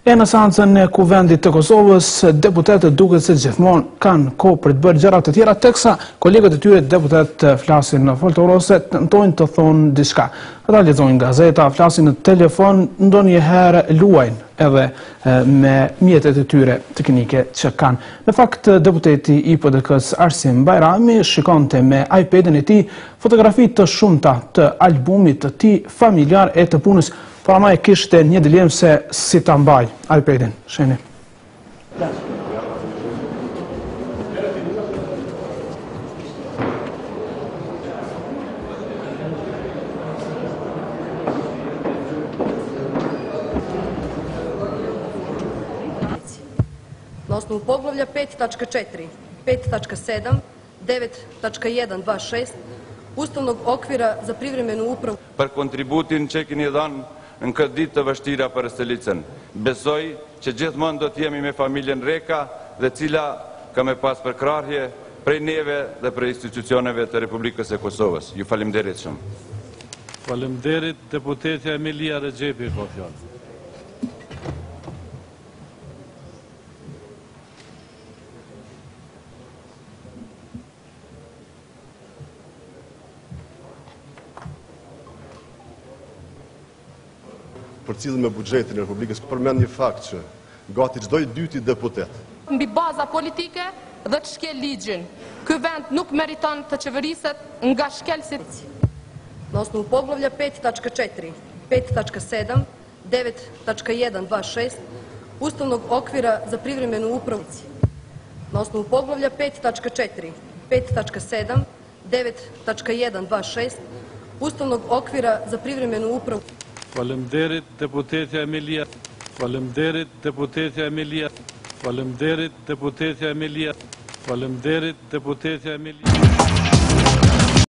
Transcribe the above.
E në seancën e Kuvendit të Kosovës, deputetët duket se gjithmonë kanë kohë për të bërë gjëra të tjera, teksa kolegët e tyre deputetë flasin në foltorë ose tentojnë të thonë diçka. Ata lexojnë gazeta, flasin në telefon, ndonjëherë luajnë edhe me mjetet e tyre teknike që kanë. Në fakt, deputeti i PDK-s Arsim Bajrami shikonte me iPad-in e tij fotografi të shumta të albumit të tij familjar e të punës. Para ma e kishte një dilemë se si ta mbaj iPad-in. Sheni. Na osnovu poglavlja 5.4, 5.7, 9.126 Ustavnog okvira za privremenu upravu. Për kontributin që keni dhënë në këtë ditë të vështira për Stelicën. Besoj që gjithmonë do të jemi me familjen Reka dhe cila ka me pas përkrahje prej neve dhe prej institucioneve të Republikës e Kosovës. Ju faleminderit shumë. Faleminderit, deputetja Emilia Rexhepi ka fjalën. Përcjellën me buxhetin e Republikës, përmend një fakt që gati çdo i dyti deputet mbi baza politike dhe të shkel ligjin. Ky vend nuk meriton të qeveriset nga shkelësit. Na osnovu poglavlja 5.4, 5.7, 9.126 Ustavnog okvira za privremenu upravu. Na osnovu poglavlja 5.4, 5.7, 9.126 Ustavnog okvira za privremenu upravu. Faleminderit, deputetja Emilia. Faleminderit, deputetja Emilia. Faleminderit, deputetja Emilia. Faleminderit, deputetja Emilia.